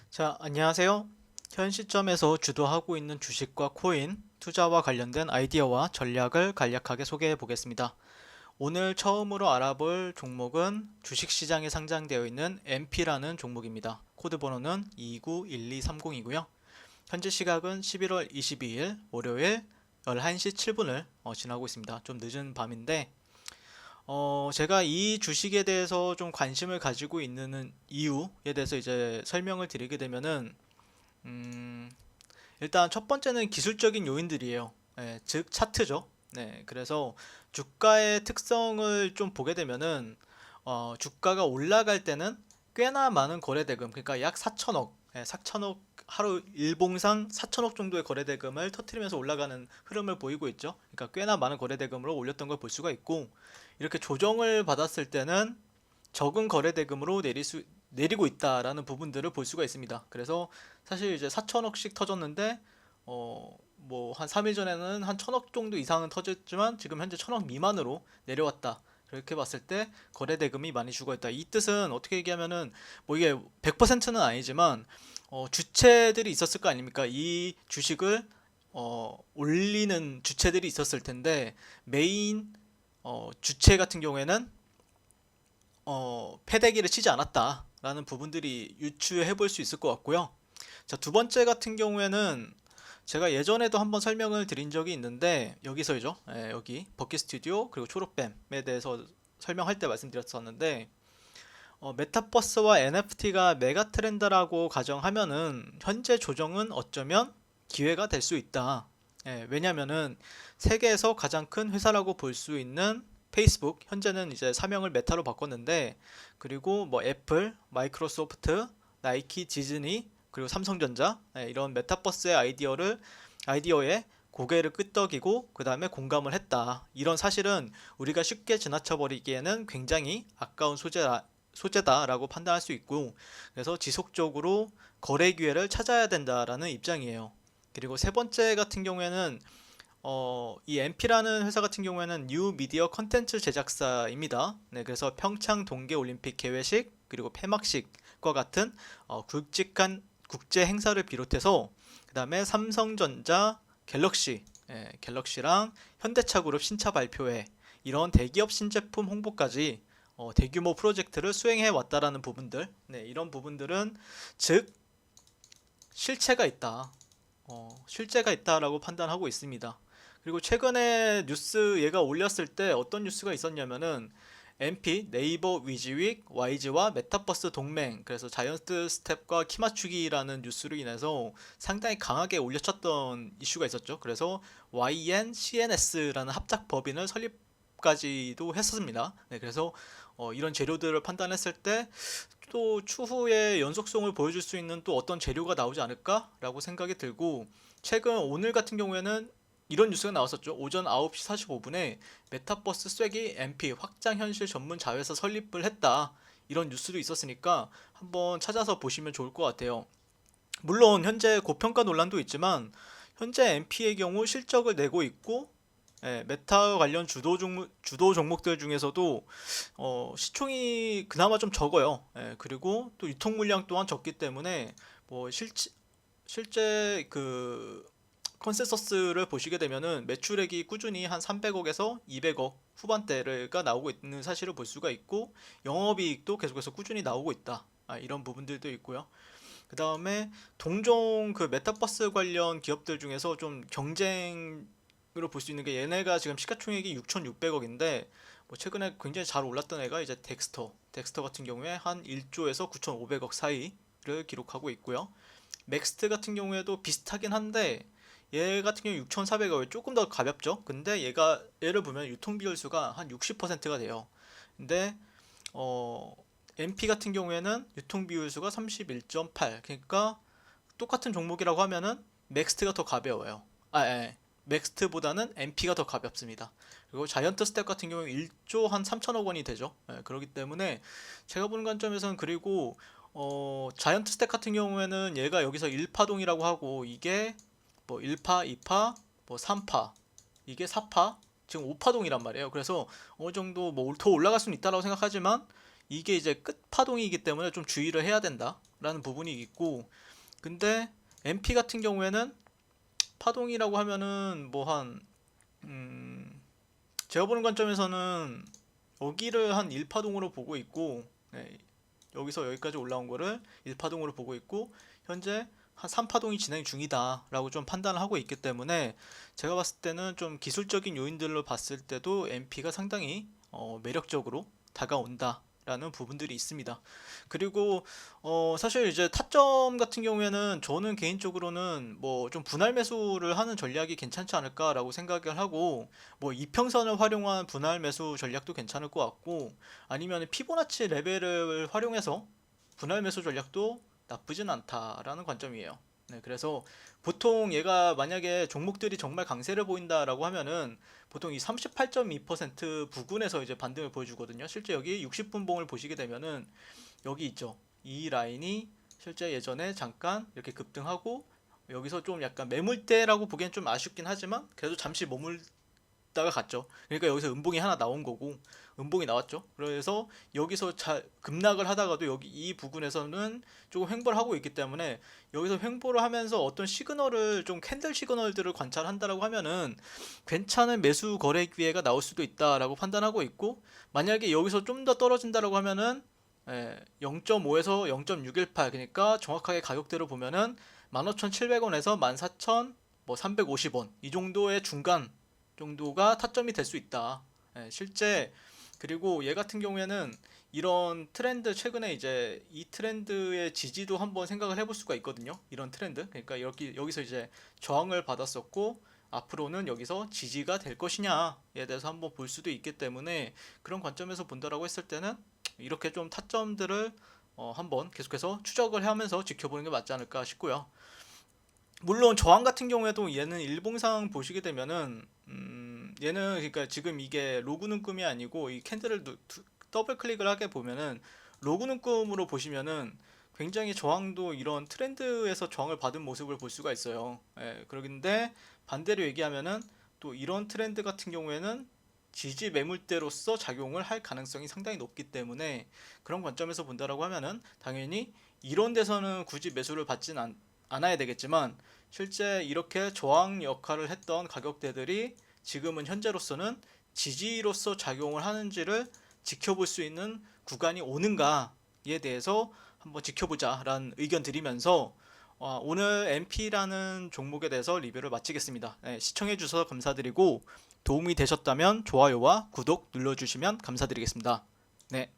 자, 안녕하세요. 현 시점에서 주도하고 있는 주식과 코인, 투자와 관련된 아이디어와 전략을 간략하게 소개해 보겠습니다. 오늘 처음으로 알아볼 종목은 주식시장에 상장되어 있는 MP라는 종목입니다. 코드 번호는 291230이고요. 현재 시각은 11월 22일 월요일 11시 7분을 지나고 있습니다. 좀 늦은 밤인데 제가 이 주식에 대해서 좀 관심을 가지고 있는 이유에 대해서 이제 설명을 드리게 되면은 음, 일단 첫 번째는 기술적인 요인들이에요. 즉 차트죠. 네, 그래서 주가의 특성을 좀 보게 되면은 주가가 올라갈 때는 꽤나 많은 거래대금, 그러니까 약 4천억, 4천억 하루 일봉상 4천억 정도의 거래대금을 터트리면서 올라가는 흐름을 보이고 있죠. 그러니까 꽤나 많은 거래대금으로 올렸던 걸 볼 수가 있고, 이렇게 조정을 받았을 때는 적은 거래대금으로 내리고 있다라는 부분들을 볼 수가 있습니다. 그래서 사실 이제 4천억씩 터졌는데 뭐 한 3일 전에는 한 1천억 정도 이상은 터졌지만 지금 현재 1천억 미만으로 내려왔다. 그렇게 봤을 때 거래대금이 많이 죽어 있다. 이 뜻은 어떻게 얘기하면은 뭐 이게 100%는 아니지만 주체들이 있었을 거 아닙니까? 이 주식을 올리는 주체들이 있었을 텐데 메인 주체 같은 경우에는 패대기를 치지 않았다라는 부분들이 유추해 볼 수 있을 것 같고요. 자, 두 번째 같은 경우에는 제가 예전에도 한번 설명을 드린 적이 있는데 여기서죠. 여기 버킷 스튜디오 그리고 초록뱀에 대해서 설명할 때 말씀드렸었는데 메타버스와 NFT가 메가 트렌드라고 가정하면은 현재 조정은 어쩌면 기회가 될 수 있다. 왜냐면은 세계에서 가장 큰 회사라고 볼 수 있는 페이스북, 현재는 이제 사명을 메타로 바꿨는데, 그리고 뭐 애플, 마이크로소프트, 나이키, 디즈니, 그리고 삼성전자, 이런 메타버스의 아이디어에 고개를 끄덕이고 그 다음에 공감을 했다. 이런 사실은 우리가 쉽게 지나쳐 버리기에는 굉장히 아까운 소재다라고 판단할 수 있고, 그래서 지속적으로 거래 기회를 찾아야 된다라는 입장이에요. 그리고 세 번째 같은 경우에는 이 MP라는 회사 같은 경우에는 뉴 미디어 컨텐츠 제작사입니다. 네, 그래서 평창 동계 올림픽 개회식 그리고 폐막식과 같은 굵직한 국제 행사를 비롯해서 그다음에 삼성전자, 갤럭시랑 현대차 그룹 신차 발표회, 이런 대기업 신제품 홍보까지 대규모 프로젝트를 수행해 왔다라는 부분들, 네, 이런 부분들은 즉 실체가 있다. 실제가 있다라고 판단하고 있습니다. 그리고 최근에 뉴스 얘가 올렸을 때 어떤 뉴스가 있었냐면은 MP, 네이버 위즈윅, YG와 메타버스 동맹, 그래서 자이언트 스텝과 키 맞추기라는 뉴스로 인해서 상당히 강하게 올려쳤던 이슈가 있었죠. 그래서 YNCNS라는 합작 법인을 설립까지도 했었습니다. 네, 그래서 이런 재료들을 판단했을 때 또 추후에 연속성을 보여줄 수 있는 또 어떤 재료가 나오지 않을까라고 생각이 들고, 최근 오늘 같은 경우에는 이런 뉴스가 나왔었죠. 오전 9시 45분에 메타버스 쐐기 MP 확장 현실 전문 자회사 설립을 했다. 이런 뉴스도 있었으니까 한번 찾아서 보시면 좋을 것 같아요. 물론 현재 고평가 논란도 있지만 현재 MP의 경우 실적을 내고 있고, 메타 관련 주도 종목들 중에서도 시총이 그나마 좀 적어요. 그리고 또 유통 물량 또한 적기 때문에 뭐 실제 그 컨센서스를 보시게 되면은 매출액이 꾸준히 한 300억에서 200억 후반대가 나오고 있는 사실을 볼 수가 있고, 영업이익도 계속해서 꾸준히 나오고 있다. 이런 부분들도 있고요. 그 다음에 동종 그 메타버스 관련 기업들 중에서 좀 경쟁으로 볼 수 있는 게, 얘네가 지금 시가총액이 6,600억인데 뭐 최근에 굉장히 잘 올랐던 애가 이제 덱스터 같은 경우에 한 1조에서 9,500억 사이를 기록하고 있고요. 맥스트 같은 경우에도 비슷하긴 한데 얘 같은 경우 6,400억, 조금 더 가볍죠. 근데 얘를 보면 유통 비율수가 한 60%가 돼요. 근데 어 MP 같은 경우에는 유통 비율수가 31.8, 그러니까 똑같은 종목이라고 하면은 맥스트가 더 가벼워요. 맥스트보다는 MP가 더 가볍습니다. 그리고 자이언트 스텝 같은 경우 1조 한 3천억 원이 되죠. 그렇기 때문에 제가 보는 관점에서는, 그리고 자이언트 스텝 같은 경우에는 얘가 여기서 1파동이라고 하고, 이게 뭐 1파, 2파, 뭐 3파, 이게 4파, 지금 5파동이란 말이에요. 그래서 어느 정도 뭐 더 올라갈 수는 있다라고 생각하지만 이게 이제 끝파동이기 때문에 좀 주의를 해야 된다. 라는 부분이 있고, 근데 MP 같은 경우에는 파동이라고 하면은 제가 보는 관점에서는 여기를 한 1파동으로 보고 있고, 네, 여기서 여기까지 올라온 거를 1파동으로 보고 있고, 현재 한 3파동이 진행 중이다 라고 좀 판단을 하고 있기 때문에, 제가 봤을 때는 좀 기술적인 요인들로 봤을 때도 MP가 상당히 매력적으로 다가온다 라는 부분들이 있습니다. 그리고 사실 이제 타점 같은 경우에는 저는 개인적으로는 뭐 좀 분할 매수를 하는 전략이 괜찮지 않을까라고 생각을 하고, 뭐 이평선을 활용한 분할 매수 전략도 괜찮을 것 같고, 아니면 피보나치 레벨을 활용해서 분할 매수 전략도 나쁘진 않다라는 관점이에요. 네, 그래서 보통 얘가 만약에 종목들이 정말 강세를 보인다라고 하면은 보통 이 38.2% 부근에서 이제 반등을 보여주거든요. 실제 여기 60분봉을 보시게 되면은 여기 있죠. 이 라인이 실제 예전에 잠깐 이렇게 급등하고, 여기서 좀 약간 매물대라고 보기엔 좀 아쉽긴 하지만 그래도 잠시 머물다가 갔죠. 그러니까 여기서 음봉이 하나 나온 거고, 음봉이 나왔죠. 그래서 여기서 급락을 하다가도 여기 이 부분에서는 조금 횡보를 하고 있기 때문에, 여기서 횡보를 하면서 어떤 시그널을 좀 캔들 시그널들을 관찰한다라고 하면은 괜찮은 매수 거래 기회가 나올 수도 있다라고 판단하고 있고, 만약에 여기서 좀 더 떨어진다라고 하면은 0.5에서 0.618, 그러니까 정확하게 가격대로 보면은 15,700원에서 14,350원 이 정도의 중간 정도가 타점이 될 수 있다. 실제 그리고 얘 같은 경우에는 이런 트렌드, 최근에 이제 이 트렌드의 지지도 한번 생각을 해볼 수가 있거든요. 이런 트렌드, 그러니까 여기서 이제 저항을 받았었고 앞으로는 여기서 지지가 될 것이냐에 대해서 한번 볼 수도 있기 때문에, 그런 관점에서 본다라고 했을 때는 이렇게 좀 타점들을 한번 계속해서 추적을 하면서 지켜보는 게 맞지 않을까 싶고요. 물론 저항 같은 경우에도 얘는 일봉상 보시게 되면은 얘는 그러니까 지금 이게 로그 눈금이 아니고 이 캔들을 더블 클릭을 하게 보면은 로그 눈금으로 보시면은 굉장히 저항도 이런 트렌드에서 저항을 받은 모습을 볼 수가 있어요. 그런데 반대로 얘기하면은 또 이런 트렌드 같은 경우에는 지지 매물대로서 작용을 할 가능성이 상당히 높기 때문에, 그런 관점에서 본다라고 하면은 당연히 이런 데서는 굳이 매수를 받진 않아야 되겠지만, 실제 이렇게 저항 역할을 했던 가격대들이 지금은 현재로서는 지지로서 작용을 하는지를 지켜볼 수 있는 구간이 오는가에 대해서 한번 지켜보자라는 의견 드리면서 오늘 MP라는 종목에 대해서 리뷰를 마치겠습니다. 시청해 주셔서 감사드리고, 도움이 되셨다면 좋아요와 구독 눌러주시면 감사드리겠습니다. 네.